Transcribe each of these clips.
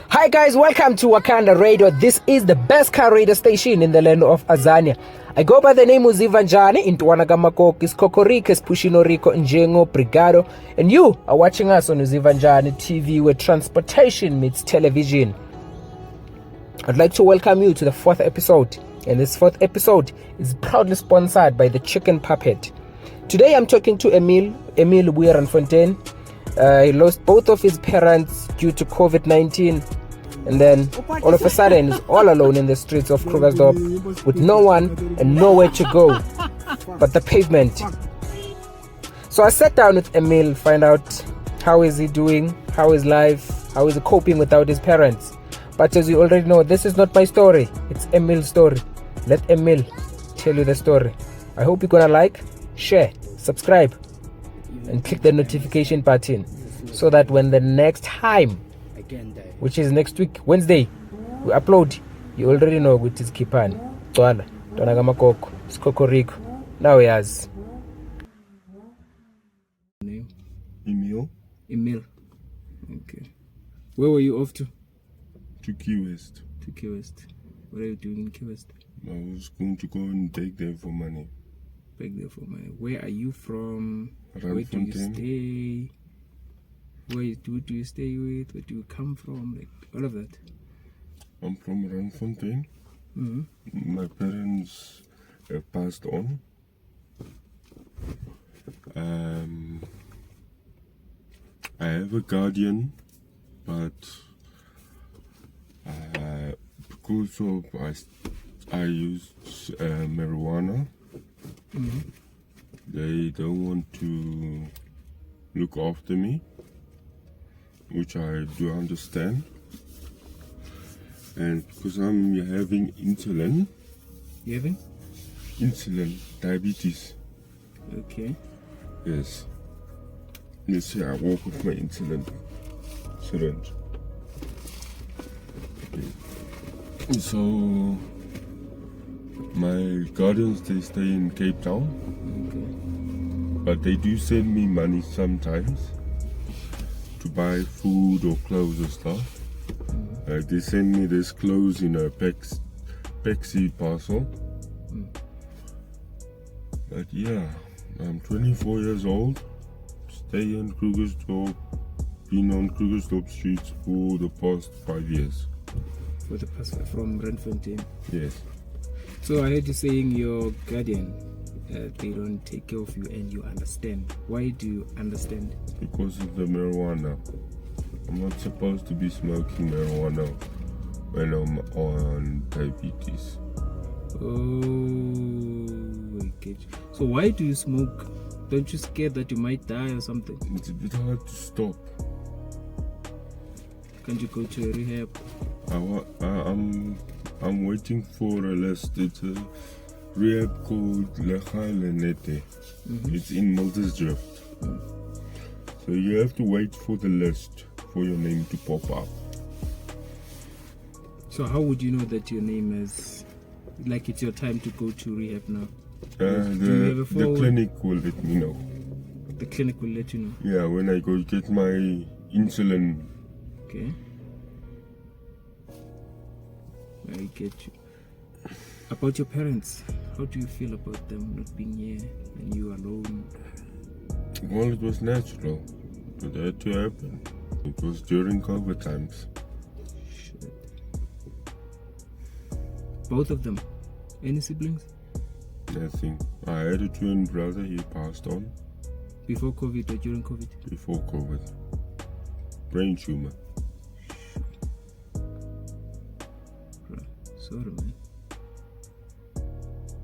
Hi guys, welcome to Wakanda Radio. This is the best car radio station in the land of Azania. I go by the name Uzivanjani, Intwanagamakokis, Kokorikes, Pushinoriko, Njengo, Brigado, and you are watching us on Uzivanjani TV, where transportation meets television. I'd like to welcome you to the 4th episode, and this 4th episode is proudly sponsored by the Chicken Puppet. Today I'm talking to Emile Bueranfontaine. He lost both of his parents due to COVID-19, and then all of a sudden he's all alone in the streets of Krugersdorp with no one and nowhere to go but the pavement. So I sat down with Emile, find out how is he doing, how is life, how is he coping without his parents. But as you already know, this is not my story, it's Emile's story. Let Emile tell you the story. I hope you're gonna like, share, subscribe, and click the notification button so that when the next time, which is next week, Wednesday, we upload, you already know which is Kipan, Twala, Tonagamakoko, Skokoriko. Now he has. Name? Emile. Okay. Where were you off to? To Key West. To Key West. What are you doing in Key West? I was going to go and beg there for money. Beg there for money. Where are you from? Where do you stay? Who do you stay with? Where do you come from? Like all of that. I'm from Randfontein. Mm-hmm. My parents have passed on. I have a guardian, but because of I use marijuana, Mm-hmm. they don't want to look after me, which I do understand. And because I'm having insulin, You having? diabetes. Okay. Yes. You see, I walk with my insulin syringe. So, my guardians, they stay in Cape Town. Okay. But they do send me money sometimes to buy food or clothes or stuff. They send me this clothes in a Pexi parcel. But yeah, I'm 24 years old, stay in Krugersdorp, been on Krugersdorp streets for the past 5 years. For the past from Randfontein. Yes. So I heard you saying your guardian, they don't take care of you and you understand. Why do you understand? Because of the marijuana. I'm not supposed to be smoking marijuana when I'm on diabetes. Oh, I get you. So why do you smoke? Don't you scared that you might die or something? It's a bit hard to stop. Can't you go to a rehab? I'm waiting for a list. It's a rehab called Legalenete. It's in Muldersdrift. So you have to wait for the list for your name to pop up. So how would you know that your name is, like it's your time to go to rehab now? The clinic will let me know. The clinic will let you know? Yeah, when I go get my insulin. Okay. I get you. About your parents, how do you feel about them not being here and you alone? Well, it was natural. It had to happen. It was during COVID times. Shit. Both of them? Any siblings? Nothing. I had a twin brother, he passed on. Before COVID or during COVID? Before COVID. Brain tumor. Sorry, man.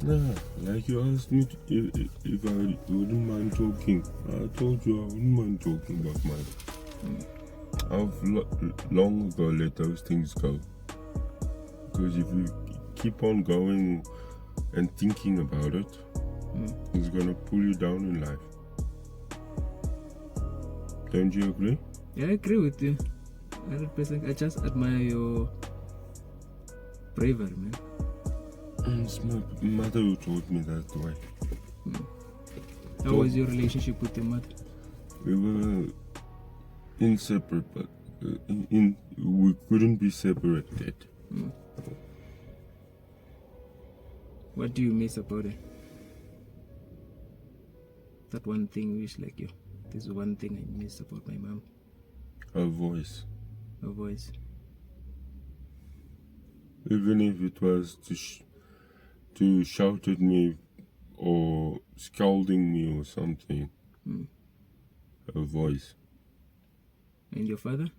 Nah, like you asked me if I wouldn't mind talking. I told you I wouldn't mind talking about mine. I've long ago let those things go. Because if you keep on going and thinking about it, it's gonna pull you down in life. Don't you agree? Yeah, I agree with you. 100%. I just admire your bravery, man. It's my mother who taught me that way. How was your relationship with your mother? We were inseparable. We couldn't be separated. What do you miss about it? That one thing you wish like you. This is one thing I miss about my mom. Her voice. Her voice. Even if it was to shout at me or scolding me or something. Her voice. And your father?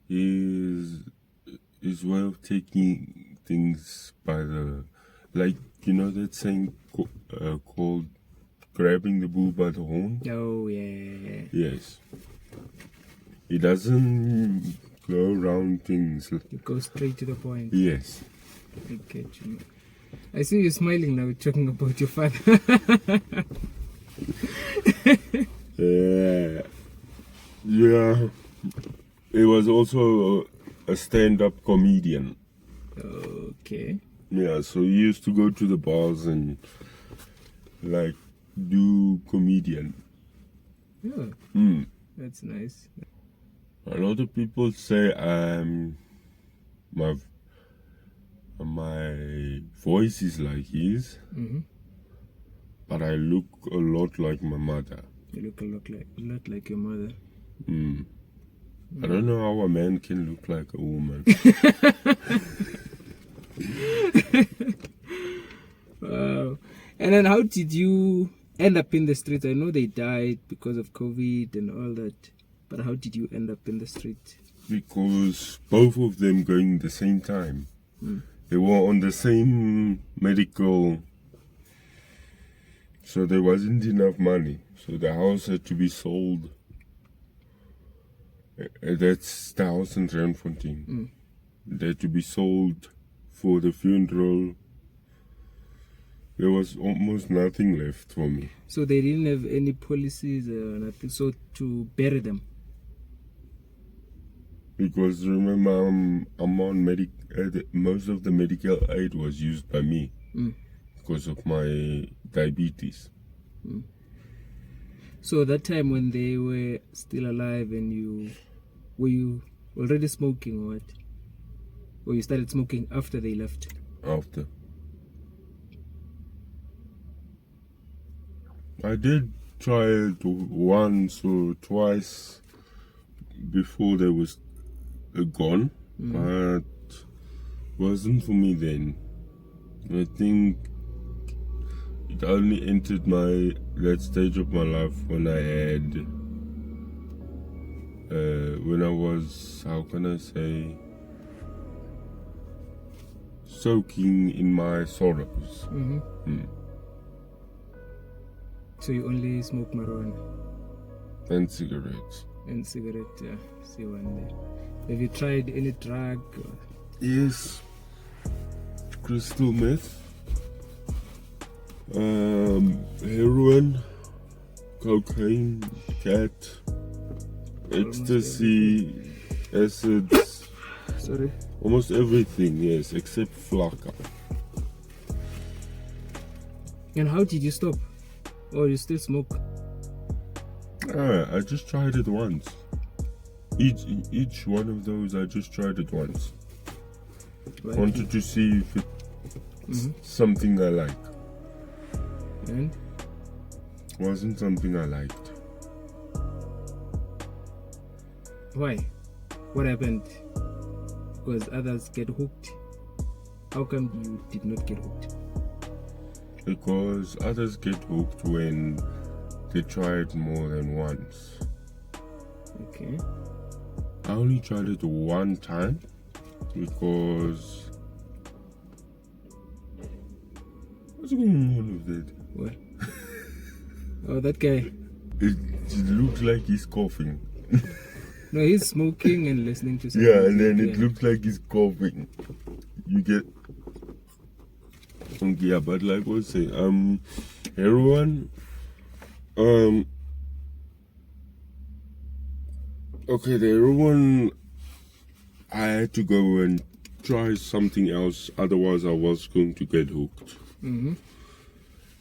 His way of taking things by the, like, you know that saying called grabbing the bull by the horn? Oh, yeah. Yes. He doesn't go around things. You go straight to the point. Yes. I get you. I see you smiling now, talking about your father. Yeah. He was also a stand-up comedian. Okay. Yeah, so he used to go to the bars and like do comedian. Yeah. That's nice. A lot of people say my voice is like his, but I look a lot like my mother. You look a lot like your mother. I don't know how a man can look like a woman. Wow. And then how did you end up in the streets? I know they died because of COVID and all that, but how did you end up in the street? Because both of them going the same time. They were on the same medical, so there wasn't enough money. So the house had to be sold. That's the house in Randfontein. It had to be sold for the funeral. There was almost nothing left for me. So they didn't have any policies or nothing, so to bury them? Because remember, I'm on most of the medical aid was used by me because of my diabetes. So that time when they were still alive and were you already smoking or what? Or you started smoking after they left? After. I did try it once or twice before they was gone, but wasn't for me then. I think it only entered that stage of my life when I had when I was, how can I say, soaking in my sorrows. So you only smoke marijuana? And cigarettes. And cigarette, yeah. See one day. Have you tried any drug? Yes. Crystal meth. Heroin. Cocaine. Cat. Ecstasy. Acids. Sorry? Almost everything, yes, except flakka. And how did you stop? Or you still smoke? I just tried it once. Each one of those, I just tried it once. Right. Wanted to see if it's something I like. And? Wasn't something I liked. Why? What happened? Because others get hooked. How come you did not get hooked? Because others get hooked when they try it more than once. Okay. I only tried it one time because what's going on with it? What? Oh, that guy. It looks like he's coughing. No, he's smoking and listening to something. Yeah, and then it looks like he's coughing. You get. Yeah, but like I was saying, heroin. Okay, the heroin. I had to go and try something else, otherwise I was going to get hooked.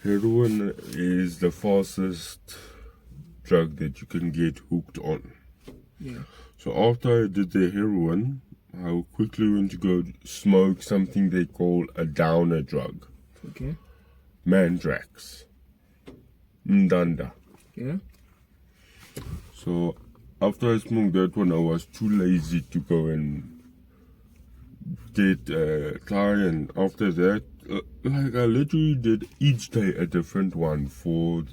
Heroin is the fastest drug that you can get hooked on. Yeah. So after I did the heroin, I quickly went to go smoke something they call a downer drug. Okay. Mandrax. Ndanda. Yeah. So after I smoked that one, I was too lazy to go and get try, and after that, like I literally did each day a different one for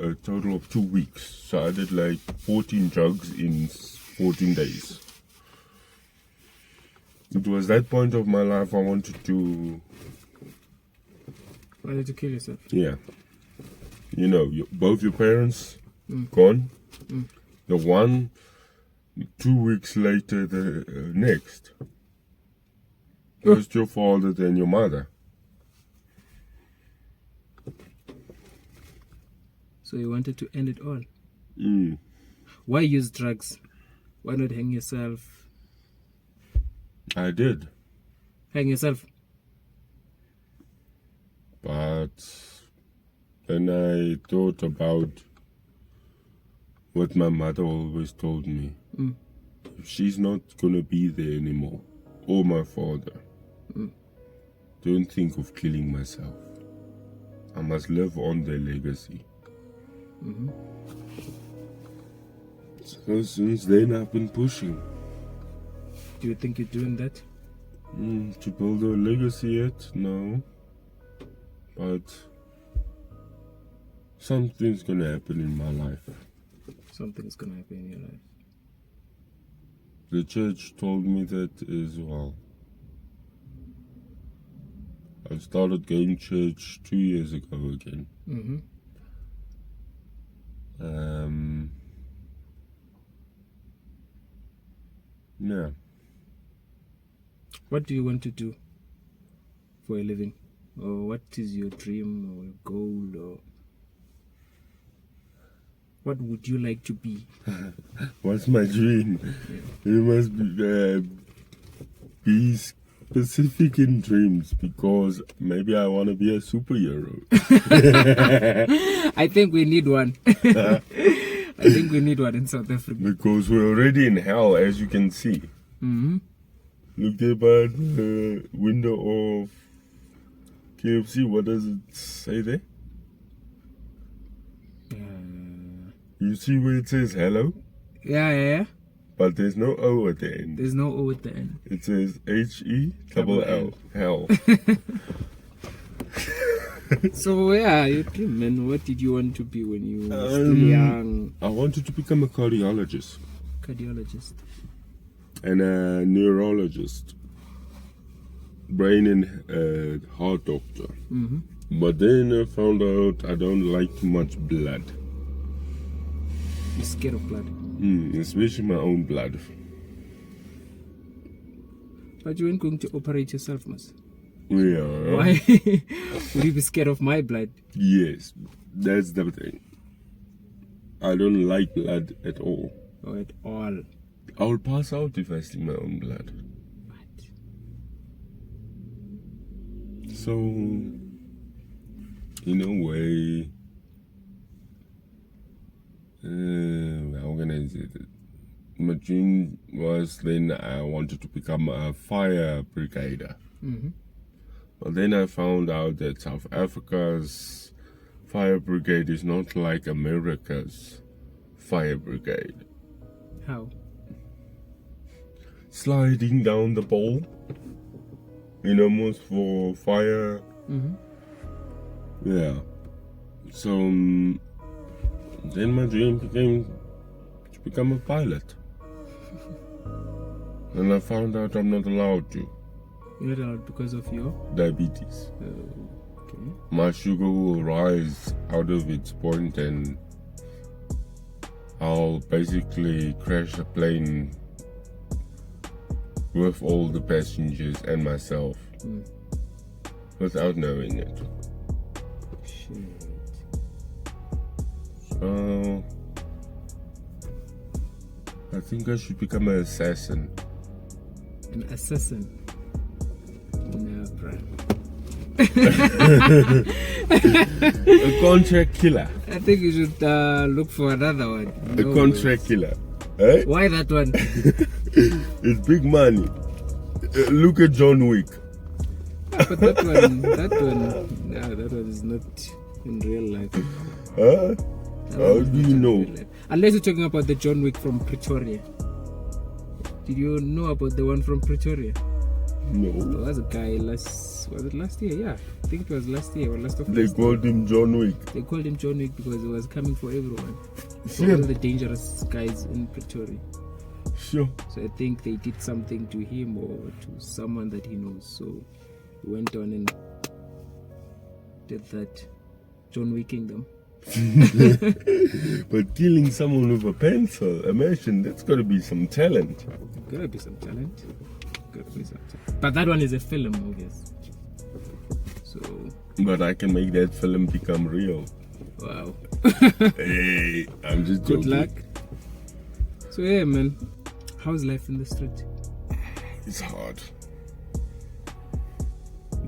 a total of 2 weeks. So I did like 14 drugs in 14 days. It was that point of my life I wanted to kill yourself. Yeah. You know, both your parents gone. The one, 2 weeks later, the next. First your father, then your mother. So you wanted to end it all. Mm. Why use drugs? Why not hang yourself? I did. Hang yourself. But then I thought about what my mother always told me. If she's not gonna be there anymore, or my father, don't think of killing myself. I must live on their legacy. So since then I've been pushing. Do you think you're doing that? To build a legacy yet? No. But something's gonna happen in my life. Something's gonna happen in your life. The church told me that as well. I started going to church 2 years ago again. Yeah. What do you want to do for a living? Or what is your dream or goal, or what would you like to be? What's my dream? You must be specific in dreams, because maybe I want to be a superhero. I think we need one. I think we need one in South Africa. Because we're already in hell, as you can see. Look there by the window of KFC. What does it say there? You see where it says hello? Yeah. But there's no O at the end. There's no O at the end. It says HELL. Hell. So yeah, your dream, man. What did you want to be when you were still young? I wanted to become a cardiologist. Cardiologist. And a neurologist. Brain and heart doctor. But then I found out I don't like too much blood. You're scared of blood? Especially my own blood. But you weren't going to operate yourself, Mas. Yeah. Why would you be scared of my blood? Yes, that's the thing. I don't like blood at all. Or at all? I will pass out if I see my own blood. What? So, in a way, how can I say that? My dream was then I wanted to become a fire brigader. But then I found out that South Africa's fire brigade is not like America's fire brigade. How? Sliding down the pole, most for fire. Yeah. So then my dream became to become a pilot. And I found out I'm not allowed to. You're not allowed because of your diabetes. Okay. My sugar will rise out of its point and I'll basically crash a plane with all the passengers and myself without knowing it. Shit. So I think I should become an assassin. An assassin? No, bro. A contract killer. I think you should look for another one. A contract killer. Eh? Why that one? It's big money. Look at John Wick. But that one is not in real life. Huh? That How one is do not you in know? real life. Unless you're talking about the John Wick from Pretoria. Did you know about the one from Pretoria? No. There was a guy was it last year? Yeah, I think it was last year or last of They last called him John Wick. They called him John Wick because he was coming for everyone. Sure. One of the dangerous guys in Pretoria. Sure. So I think they did something to him or to someone that he knows. So he went on and did that John Wicking them. But killing someone with a pencil, imagine, that's gotta be some talent. Gotta be some talent. But that one is a film, obviously. So But I can make that film become real. wow. Hey, I'm just Good joking. luck. So yeah, man. How's life in the street? It's hard.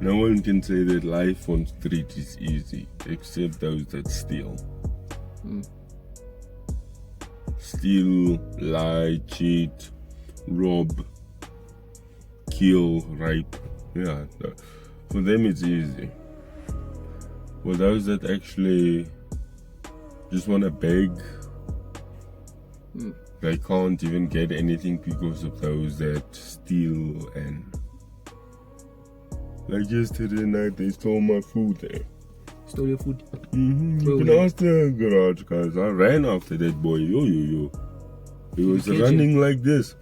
No one can say that life on street is easy, except those that steal. Steal, lie, cheat, rob, kill, rape. Yeah, for them it's easy. For those that actually just want to beg, they can't even get anything because of those that steal. And like yesterday night, they stole my food there. Stole your food. You can ask the garage guys. I ran after that boy. Yo. He was catch running like this.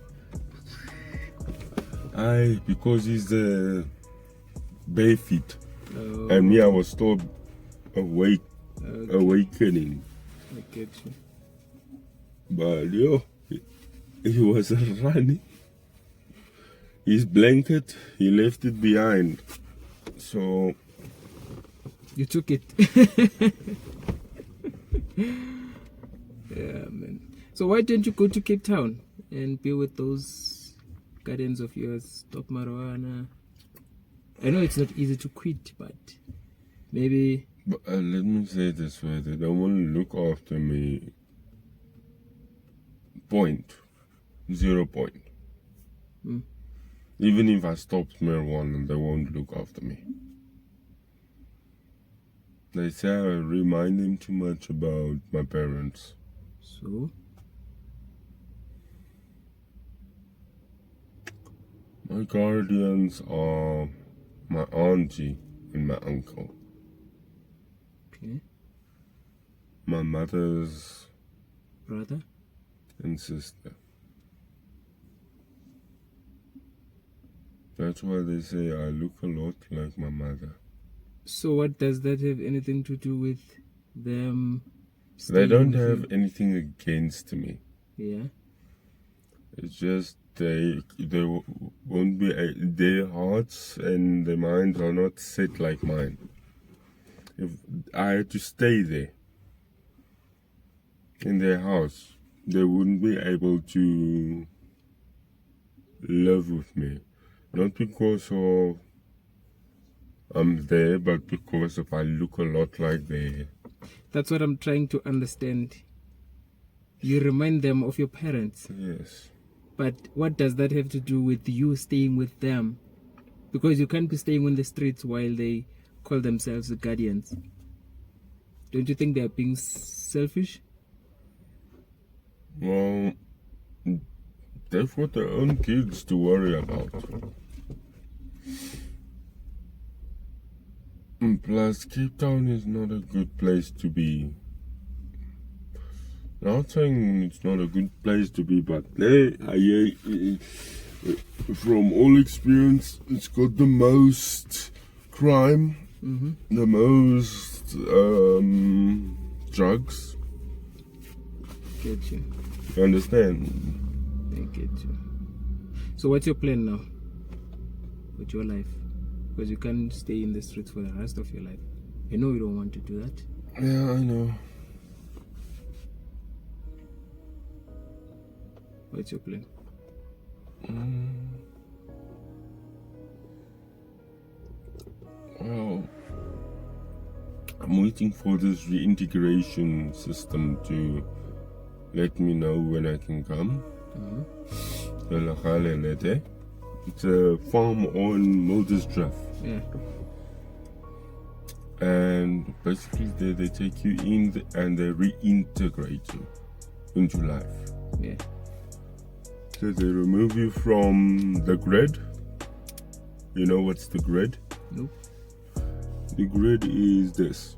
Because he's bare feet. Oh, And me, I was still awakening. I get you. But he was running. His blanket, he left it behind. So You took it. Yeah, man. So why didn't you go to Cape Town and be with those guardians of yours? Stop marijuana. I know it's not easy to quit, but maybe. But, let me say it this way, they don't want to look after me. 0 point. Even if I stopped marijuana, they won't look after me. They say I remind them too much about my parents. So My guardians are my auntie and my uncle. okay, My mother's brother. and sister. That's why they say I look a lot like my mother. So what does that have anything to do with them? They staying don't with have you? anything against me. Yeah. It's just they won't be their hearts and their minds are not set like mine. If I had to stay there in their house, they wouldn't be able to live with me. Not because of I'm there, but because of I look a lot like they. That's what I'm trying to understand. You remind them of your parents. Yes. But what does that have to do with you staying with them? Because you can't be staying on the streets while they call themselves the guardians. Don't you think they are being selfish? Well, they've got their own kids to worry about. And plus, Cape Town is not a good place to be. Not saying it's not a good place to be, but from all experience, it's got the most crime, the most drugs. Get you. You understand? I get you. So what's your plan now with your life? Because you can't stay in the streets for the rest of your life. I know you don't want to do that. Yeah, I know. What's your plan? Well, I'm waiting for this reintegration system to let me know when I can come. It's a farm on Muldersdraf. Yeah. And basically they take you in and they reintegrate you into life. Yeah. So they remove you from the grid. You know what's the grid? Nope. The grid is this: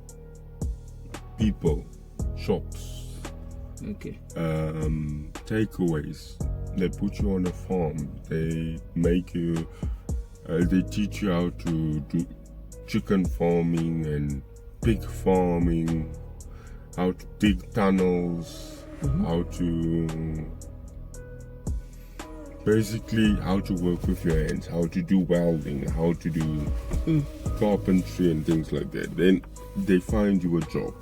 people, shops, Okay. takeaways. They put you on a farm. They make you. They teach you how to do chicken farming and pig farming, how to dig tunnels, how to basically how to work with your hands, how to do welding, how to do carpentry and things like that. Then they find you a job,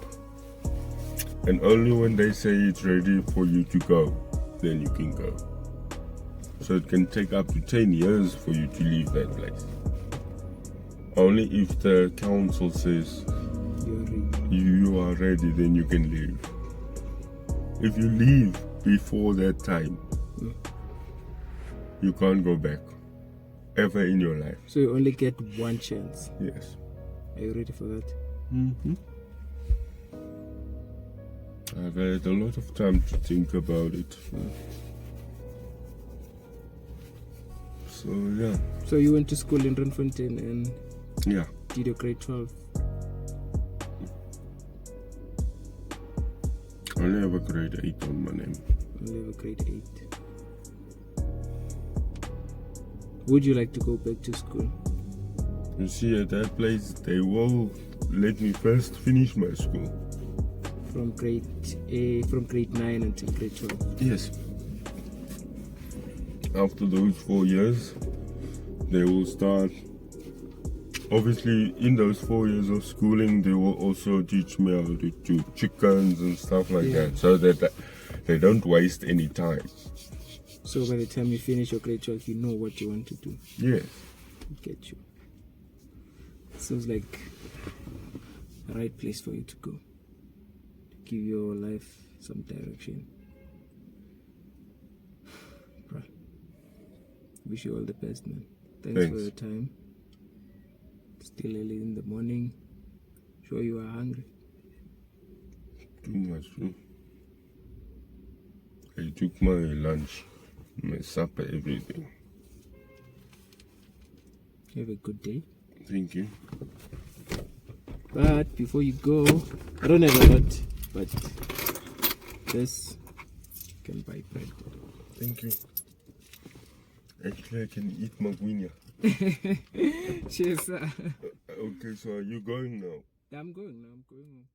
and only when they say it's ready for you to go, then you can go. So it can take up to 10 years for you to leave that place. Only if the council says you are ready, then you can leave. If you leave before that time, you can't go back ever in your life. So you only get one chance. Yes. Are you ready for that? I've had a lot of time to think about it. So yeah. So you went to school in Randfontein and Yeah. did your grade 12. I only have a grade 8 on my name. Only have a grade 8. Would you like to go back to school? You see, at that place, they will let me first finish my school. From grade 9 until grade 12. Yes. After those 4 years, they will start. Obviously, in those 4 years of schooling, they will also teach me how to do chickens and stuff like that, so that they don't waste any time. So by the time you finish your grade 12, you know what you want to do. Yes. Get you. Sounds like the right place for you to go. To give your life some direction. Right. Wish you all the best, man. Thanks for your time. Still early in the morning. Sure you are hungry. Too much. I took my lunch, my supper, everything. Have a good day. Thank you. But before you go, I don't have a lot, but this you can buy bread. Thank you. Actually, I can eat magwinya. Cheers, sir. Okay, so are you going now? I'm going now. I'm going home.